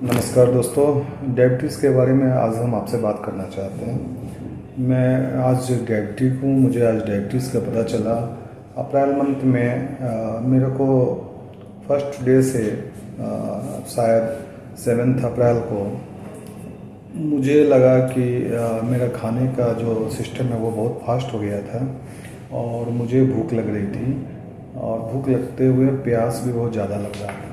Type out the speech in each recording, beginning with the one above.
नमस्कार दोस्तों, डायबिटीज़ के बारे में आज हम आपसे बात करना चाहते हैं। मैं आज डायबिटिक हूँ। मुझे आज डायबिटीज़ का पता चला अप्रैल मंथ में। मेरे को फर्स्ट डे से शायद 7 अप्रैल को मुझे लगा कि मेरा खाने का जो सिस्टम है वो बहुत फास्ट हो गया था और मुझे भूख लग रही थी और भूख लगते हुए प्यास भी बहुत ज़्यादा लग रहा था।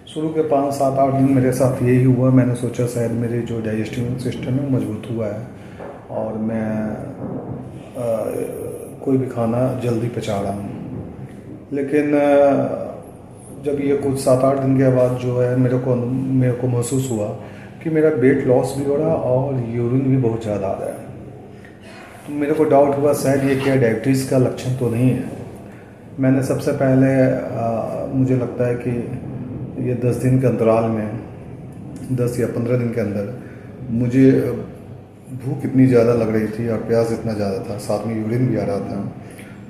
शुरू के 5, 7, 8 दिन मेरे साथ यही हुआ। मैंने सोचा शायद मेरे जो डाइजेस्टिव सिस्टम है मजबूत हुआ है और मैं कोई भी खाना जल्दी पचा रहा हूँ। लेकिन जब ये कुछ 7, 8 दिन के बाद जो है मेरे को महसूस हुआ कि मेरा वेट लॉस भी हो रहा और यूरिन भी बहुत ज़्यादा आ रहा है। तो मेरे को डाउट हुआ शायद ये क्या डायबिटीज़ का लक्षण तो नहीं है। मैंने सबसे पहले मुझे लगता है कि ये 10 दिन के अंतराल में 10 या 15 दिन के अंदर मुझे भूख इतनी ज़्यादा लग रही थी और प्यास इतना ज़्यादा था, साथ में यूरिन भी आ रहा था।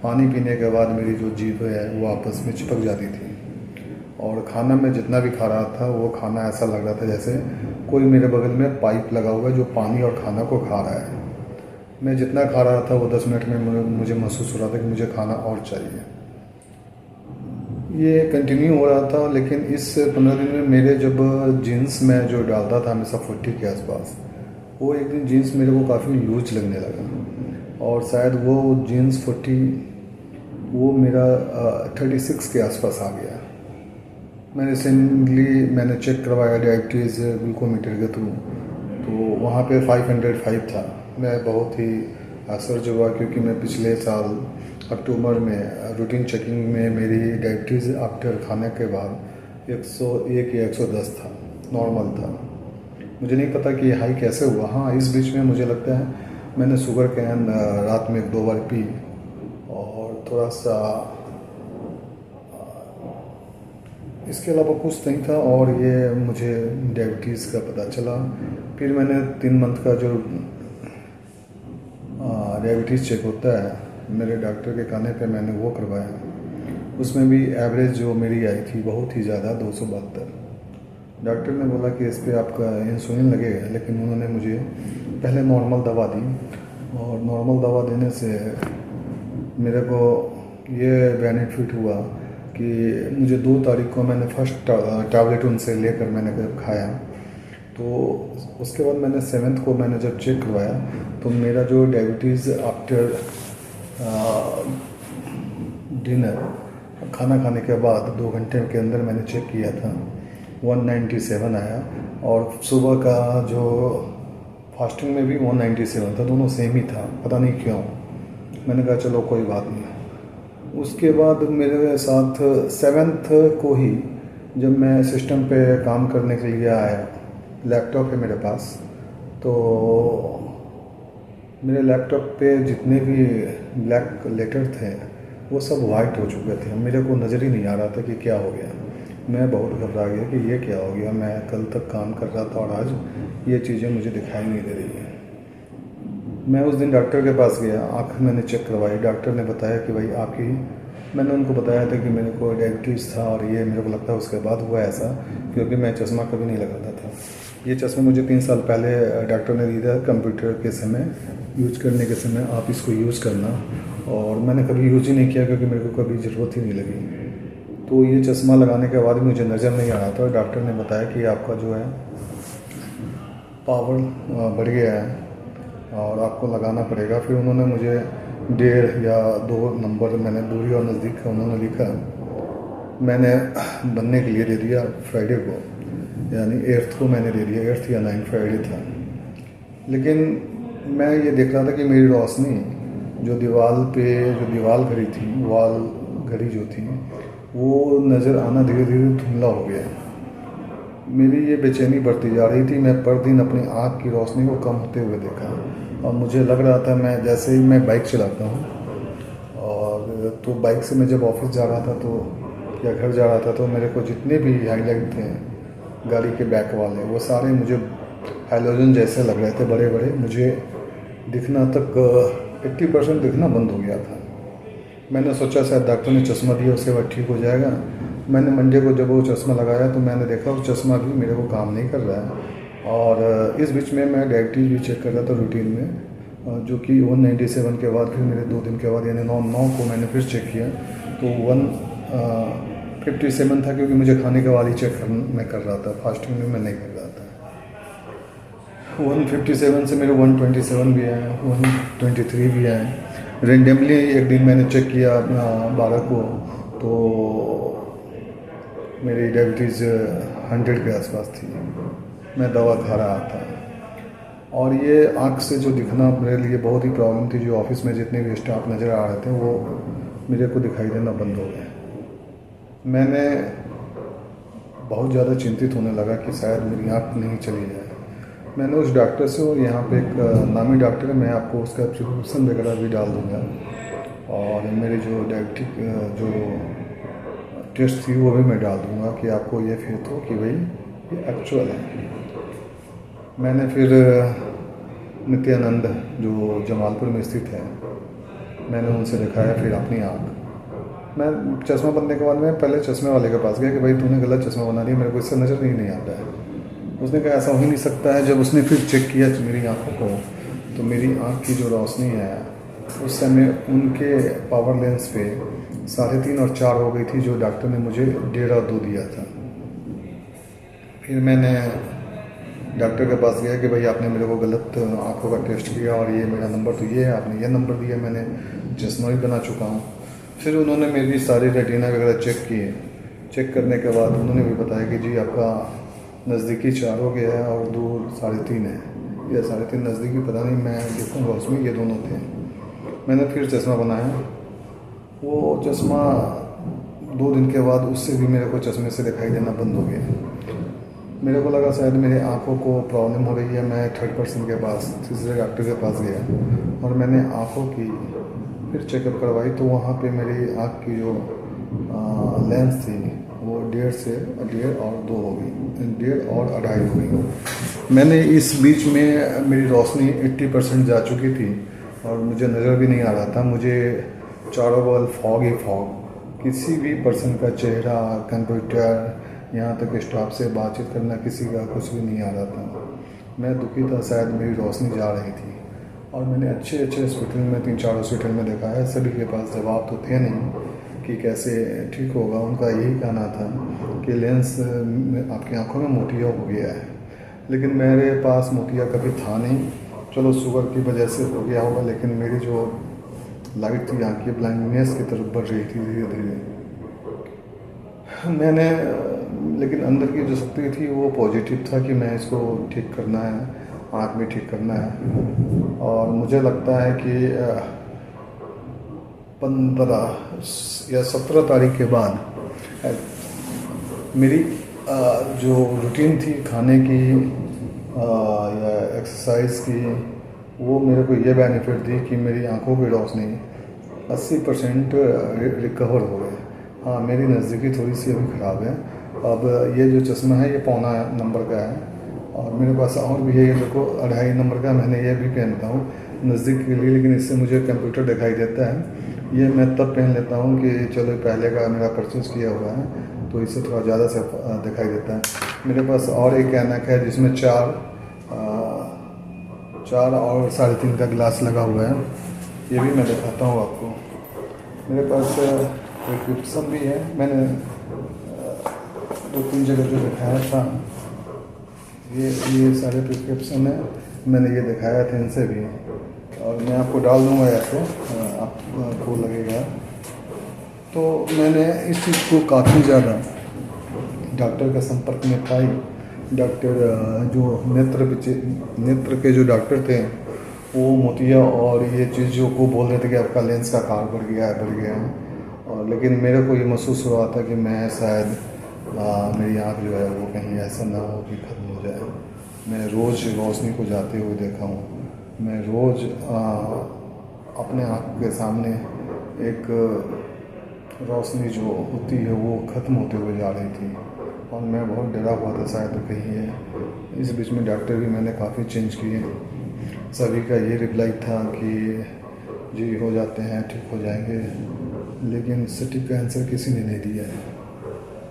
पानी पीने के बाद मेरी जो जीभ है वो आपस में चिपक जाती थी और खाना मैं जितना भी खा रहा था वो खाना ऐसा लग रहा था जैसे कोई मेरे बगल में पाइप लगा हुआ है जो पानी और खाना को खा रहा है। मैं जितना खा रहा था वो 10 मिनट में मुझे महसूस हो रहा था कि मुझे खाना और चाहिए। ये कंटिन्यू हो रहा था, लेकिन इस 15 दिन में मेरे जब जीन्स में जो डालता था हमेशा 40 के आसपास, वो एक दिन जीन्स मेरे को काफ़ी लूज लगने लगा और शायद वो जीन्स 40 वो मेरा 36 के आसपास आ गया। मैं रिसेंटली मैंने चेक करवाया डायबिटीज़ ग्लूकोमीटर के थ्रू, तो वहाँ पे 505 था। मैं बहुत ही आश्चर्य हुआ क्योंकि मैं पिछले साल अक्टूबर में रूटीन चेकिंग में मेरी डायबिटीज़ आफ्टर खाने के बाद 101 या 110 था, नॉर्मल था। मुझे नहीं पता कि हाई कैसे हुआ। हाँ, इस बीच में मुझे लगता है मैंने शुगर कैन रात में 2 बार पी और थोड़ा सा इसके अलावा कुछ नहीं था और ये मुझे डायबिटीज़ का पता चला। फिर मैंने 3 मंथ का जो डायबिटीज़ चेक होता है मेरे डॉक्टर के कहने पे मैंने वो करवाया। उसमें भी एवरेज जो मेरी आई थी बहुत ही ज़्यादा 272। डॉक्टर ने बोला कि इस पर आपका इंसुलिन लगेगा, लेकिन उन्होंने मुझे पहले नॉर्मल दवा दी और नॉर्मल दवा देने से मेरे को ये बेनिफिट हुआ कि मुझे 2 तारीख को मैंने फर्स्ट टैबलेट उनसे लेकर मैंने जब खाया, तो उसके बाद मैंने 7th को मैंने जब चेक करवाया तो मेरा जो डायबिटीज़ आफ्टर डिनर खाना खाने के बाद 2 घंटे के अंदर मैंने चेक किया था 197 आया और सुबह का जो फास्टिंग में भी 197 था। दोनों सेम ही था, पता नहीं क्यों। मैंने कहा चलो कोई बात नहीं। उसके बाद मेरे साथ 7th को ही जब मैं सिस्टम पे काम करने के लिए आया, लैपटॉप है मेरे पास, तो मेरे लैपटॉप पे जितने भी ब्लैक लेटर थे वो सब वाइट हो चुके थे। मेरे को नज़र ही नहीं आ रहा था कि क्या हो गया। मैं बहुत घबरा गया कि ये क्या हो गया। मैं कल तक काम कर रहा था और आज ये चीज़ें मुझे दिखाई नहीं दे रही हैं। मैं उस दिन डॉक्टर के पास गया, आँख मैंने चेक करवाई। डॉक्टर ने बताया कि भाई आपकी, मैंने उनको बताया था कि मेरे को डायबिटीज़ था और ये मेरे को लगता है उसके बाद हुआ ऐसा, क्योंकि मैं चश्मा कभी नहीं लगाता था। ये चश्मा मुझे 3 साल पहले डॉक्टर ने दिया था कंप्यूटर के समय यूज करने के समय, आप इसको यूज़ करना, और मैंने कभी यूज ही नहीं किया क्योंकि मेरे को कभी ज़रूरत ही नहीं लगी। तो ये चश्मा लगाने के बाद मुझे नज़र नहीं आ रहा था। डॉक्टर ने बताया कि आपका जो है पावर बढ़ गया है और आपको लगाना पड़ेगा। फिर उन्होंने मुझे 1.5 या 2 नंबर मैंने दूरी और नज़दीक का उन्होंने लिखा, मैंने बनने के लिए दे दिया फ्राइडे को, यानी 8th को मैंने दे दिया। 8th या 9th फ्राइडे था। लेकिन मैं ये देख रहा था कि मेरी रोशनी जो दीवार घड़ी थी, वॉल घड़ी जो थी, वो नज़र आना धीरे धीरे धुंधला हो गया। मेरी ये बेचैनी बढ़ती जा रही थी। मैं पर दिन अपनी आँख की रोशनी को कम होते हुए देखा और मुझे लग रहा था, मैं जैसे ही मैं बाइक चलाता हूँ और तो बाइक से मैं जब ऑफिस जा रहा था तो या घर जा रहा था तो मेरे को जितने भी हाईलाइट थे गाड़ी के बैक वाले, वो सारे मुझे हाइलोजन जैसे लग रहे थे, बड़े बड़े। मुझे दिखना तक 80% दिखना बंद हो गया था। मैंने सोचा शायद डॉक्टर ने चश्मा दिया उसके बाद ठीक हो जाएगा। मैंने मंडे को जब वो चश्मा लगाया तो मैंने देखा वो चश्मा भी मेरे को काम नहीं कर रहा है। और इस बीच में मैं डायबिटीज़ भी चेक कर रहा था रूटीन में, जो कि 197 के बाद फिर मेरे 2 दिन के बाद यानी 9 को मैंने फिर चेक किया तो 157 था, क्योंकि मुझे खाने के बाद ही मैं कर रहा था, फास्टिंग में मैं नहीं कर रहा था। 157 से मेरे 127 भी आए, 123 भी आए। रेंडमली एक दिन मैंने चेक किया 12 को तो मेरी डायबिटीज़ 100 के आसपास थी। मैं दवा खा रहा था। और ये आँख से जो दिखना मेरे लिए बहुत ही प्रॉब्लम थी। जो ऑफिस में जितने भी स्टाफ नज़र आ रहे थे वो मेरे को दिखाई देना बंद हो गए। मैंने बहुत ज़्यादा चिंतित होने लगा कि शायद मेरी आँख नहीं चली जाए। मैंने उस डॉक्टर से, और यहाँ पे एक नामी डॉक्टर है, मैं आपको उसका प्रिस्क्रिप्शन वगैरह भी डाल दूँगा, और मेरी जो डायबिटिक जो टेस्ट थी वो भी मैं डाल दूँगा कि आपको ये फील हो कि भाई ये एक्चुअल है। मैंने फिर नित्यानंद जो जमालपुर में स्थित है, मैंने उनसे दिखाया फिर अपनी आँख। मैं चश्मा बनने के बाद मैं पहले चश्मे वाले के पास गया कि भाई तूने गलत चश्मा बना दिया, मेरे को इससे नज़र नहीं आता है। उसने कहा ऐसा हो ही नहीं सकता है। जब उसने फिर चेक किया मेरी आँखों को तो मेरी आँख की जो रोशनी है उस समय उनके पावर लेंस पे 3.5 और 4 हो गई थी, जो डॉक्टर ने मुझे 1.5 और 2 दिया था। फिर मैंने डॉक्टर के पास गया कि भाई आपने मेरे को गलत आँखों का टेस्ट किया और ये मेरा नंबर तो ये है, आपने ये नंबर दिया, मैंने चश्मा भी बना चुका हूँ। फिर उन्होंने मेरी सारी रेटिना वगैरह चेक किए। चेक करने के बाद उन्होंने भी बताया कि जी आपका नज़दीकी 4 हो गया है और दूर 3.5 है, या 3.5 नज़दीकी पता नहीं, मैं देखूँगा उसमें ये दोनों थे। मैंने फिर चश्मा बनाया। वो चश्मा 2 दिन के बाद उससे भी मेरे को चश्मे से दिखाई देना बंद हो गया। मेरे को लगा शायद मेरे आँखों को प्रॉब्लम हो रही है। मैं 3rd पर्सन के पास, तीसरे डॉक्टर के पास गया और मैंने आँखों की फिर चेकअप करवाई तो वहाँ पे मेरी आँख की जो लेंस थी वो 1.5 से 1.5 और 2 हो गई, 1.5 और 2.5 हो गई। मैंने इस बीच में मेरी रोशनी 80% जा चुकी थी और मुझे नज़र भी नहीं आ रहा था। मुझे चारों बगल फॉग ही फॉग, किसी भी पर्सन का चेहरा, कंप्यूटर, यहाँ तक स्टाफ से बातचीत करना, किसी का कुछ भी नहीं आ रहा था। मैं दुखी था, शायद मेरी रोशनी जा रही थी। और मैंने अच्छे हॉस्पिटल में 3-4 हॉस्पिटल में दिखाया, सभी के पास जवाब तो थे नहीं कि कैसे ठीक होगा। उनका यही कहना था कि लेंस आपकी आंखों में मोतिया हो गया है, लेकिन मेरे पास मोतिया कभी था नहीं। चलो शुगर की वजह से हो गया होगा, लेकिन मेरी जो लाइट थी आँख की ब्लाइंडनेस की तरफ बढ़ रही थी धीरे धीरे। मैंने लेकिन अंदर की जो शक्ति थी वो पॉजिटिव था कि मैं इसको ठीक करना है, आँख भी ठीक करना है। और मुझे लगता है कि 15 या 17 तारीख के बाद मेरी जो रूटीन थी खाने की या एक्सरसाइज की, वो मेरे को ये बेनिफिट दी कि मेरी आंखों की रोशनी 80% रिकवर हो गए। हाँ, मेरी नज़दीकी थोड़ी सी अभी ख़राब है। अब ये जो चश्मा है ये 1.25 नंबर का है और मेरे पास और भी है, ये देखो 2.5 नंबर का, मैंने ये भी पहनता हूँ नज़दीक के लिए, लेकिन इससे मुझे कंप्यूटर दिखाई देता है। ये मैं तब पहन लेता हूँ कि चलो पहले का मेरा परचेज़ किया हुआ है तो इससे थोड़ा ज़्यादा से दिखाई देता है। मेरे पास और एक ऐनक है जिसमें 4 और 3.5 का ग्लास लगा हुआ है, ये भी मैं दिखाता हूँ आपको। मेरे पास प्रिस्क्रिप्शन भी है, मैंने 2-3 जगह जो दिखाया था, ये सारे प्रिस्क्रिप्शन है, मैंने ये दिखाया था इनसे भी, और मैं आपको डाल दूँगा ऐसे आपको लगेगा। तो मैंने इस चीज़ को काफ़ी ज़्यादा डॉक्टर के संपर्क में पाई। डॉक्टर जो नेत्र के जो डॉक्टर थे वो मोतिया और ये चीज़ों को बोल रहे थे कि आपका लेंस का आकार बढ़ गया है। और लेकिन मेरे को ये महसूस हो रहा था कि मैं शायद मेरी आँख जो है वो कहीं ऐसा ना हो कि ख़त्म हो जाए। मैं रोज़ रोशनी को जाते हुए देखा हूँ, मैं रोज़ अपने आँख के सामने एक रोशनी जो होती है वो ख़त्म होते हुए जा रही थी और मैं बहुत डरा हुआ था शायद कहीं है। इस बीच में डॉक्टर भी मैंने काफ़ी चेंज किए, सभी का ये रिप्लाई था कि जी हो जाते हैं, ठीक हो जाएंगे। लेकिन सटीक आंसर किसी ने नहीं दिया है।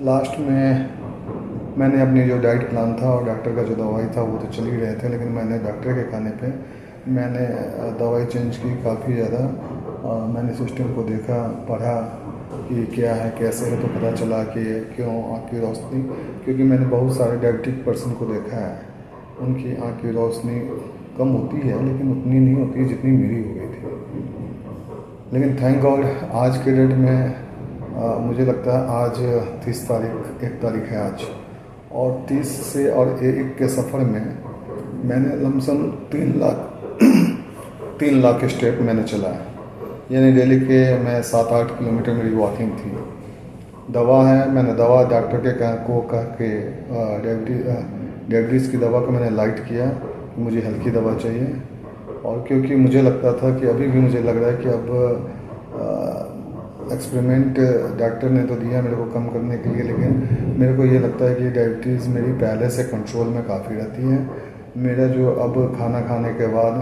लास्ट में मैंने अपनी जो डाइट प्लान था और डॉक्टर का जो दवाई था वो तो चल ही रहे थे, लेकिन मैंने डॉक्टर के कहने पे मैंने दवाई चेंज की काफ़ी ज़्यादा। मैंने सिस्टम को देखा, पढ़ा कि क्या है कैसे है, तो पता चला कि क्यों आँख की रोशनी, क्योंकि मैंने बहुत सारे डायबिटिक पर्सन को देखा है, उनकी आँख की रोशनी कम होती है लेकिन उतनी नहीं होती जितनी मेरी हो गई थी। लेकिन थैंक गॉड आज के डेट में मुझे लगता है आज 30 तारीख 1 तारीख है आज, और 30 से और 1 के सफ़र में मैंने लमसम 3 लाख स्टेप मैंने चला है, यानी डेली के मैं 7-8 किलोमीटर मेरी वॉकिंग थी। दवा है, मैंने दवा डॉक्टर के कह के डायबिटीज़ की दवा को मैंने लाइट किया, मुझे हल्की दवा चाहिए। और क्योंकि मुझे लगता था कि अभी भी मुझे लग रहा है कि अब एक्सपेरिमेंट डॉक्टर ने तो दिया मेरे को कम करने के लिए, लेकिन मेरे को ये लगता है कि डायबिटीज़ मेरी पहले से कंट्रोल में काफ़ी रहती है। मेरा जो अब खाना खाने के बाद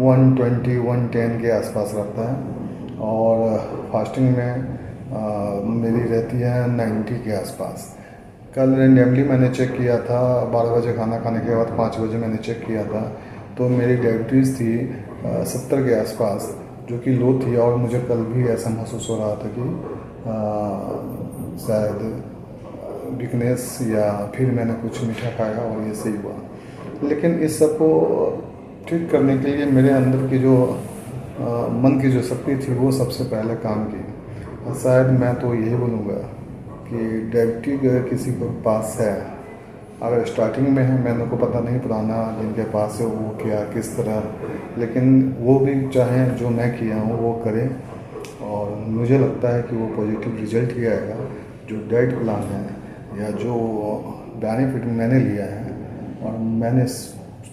120-110 के आसपास रहता है, और फास्टिंग में मेरी रहती है 90 के आसपास। कल रेंडमली मैंने चेक किया था, 12 बजे खाना खाने के बाद 5 बजे मैंने चेक किया था, तो मेरी डायबिटीज़ थी 70 के आसपास, जो कि लो थी। और मुझे कल भी ऐसा महसूस हो रहा था कि शायद वीकनेस या फिर मैंने कुछ मीठा खाया और ये सही हुआ। लेकिन इस सब को ठीक करने के लिए मेरे अंदर की जो मन की जो शक्ति थी वो सबसे पहले काम की। शायद मैं तो यही बोलूँगा कि डायबिटीज अगर किसी के पास है, अगर स्टार्टिंग में है, मैंने को पता नहीं पुराना जिनके पास है वो क्या किस तरह, लेकिन वो भी चाहें जो मैं किया हूँ वो करें, और मुझे लगता है कि वो पॉजिटिव रिजल्ट ही आएगा। जो डाइट प्लान है या जो बेनिफिट मैंने लिया है, और मैंने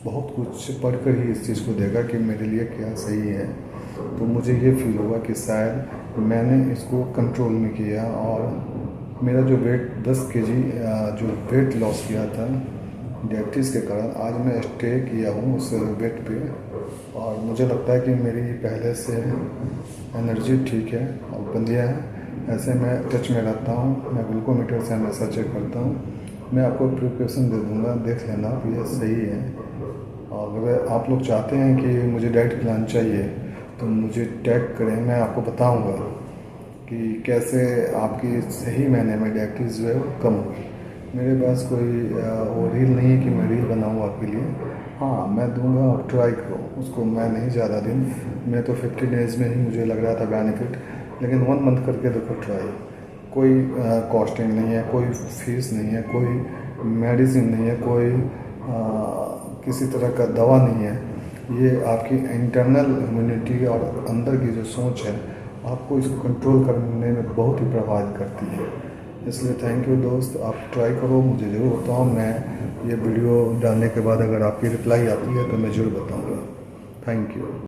बहुत कुछ पढ़कर ही इस चीज़ को देखा कि मेरे लिए क्या सही है, तो मुझे ये फील हुआ कि शायद मैंने इसको कंट्रोल में किया। और मेरा जो वेट 10 केजी जो वेट लॉस किया था डायबिटीज़ के कारण, आज मैं स्टे किया हूँ उस वेट पे, और मुझे लगता है कि मेरी पहले से एनर्जी ठीक है और बढ़िया है। ऐसे मैं टच में रहता हूँ, मैं ग्लूकोमीटर से हमेशा चेक करता हूँ। मैं आपको प्रिपरेशन दे दूँगा, देख लेना कि ये सही है। और अगर आप लोग चाहते हैं कि मुझे डाइट प्लान चाहिए तो मुझे टैग करें, मैं आपको बताऊँगा कि कैसे आपकी सही महीने में डायबिटीज़ जो है वो कम होगी। मेरे पास कोई वो रील नहीं है कि मैं रील बनाऊँ आपके लिए। हाँ, मैं दूंगा, आप ट्राई करो उसको। मैं नहीं ज़्यादा दिन, मैं तो 50 डेज़ में ही मुझे लग रहा था बेनिफिट, लेकिन 1 मंथ करके देखो ट्राई। कोई कॉस्टिंग नहीं है, कोई फीस नहीं है, कोई मेडिसिन नहीं है, कोई किसी तरह का दवा नहीं है। ये आपकी इंटरनल इम्यूनिटी और अंदर की जो सोच है, आपको इसको कंट्रोल करने में बहुत ही प्रभावित करती है। इसलिए थैंक यू दोस्त, आप ट्राई करो, मुझे ज़रूर बताओ। मैं ये वीडियो डालने के बाद अगर आपकी रिप्लाई आती है तो मैं ज़रूर बताऊँगा। Thank you.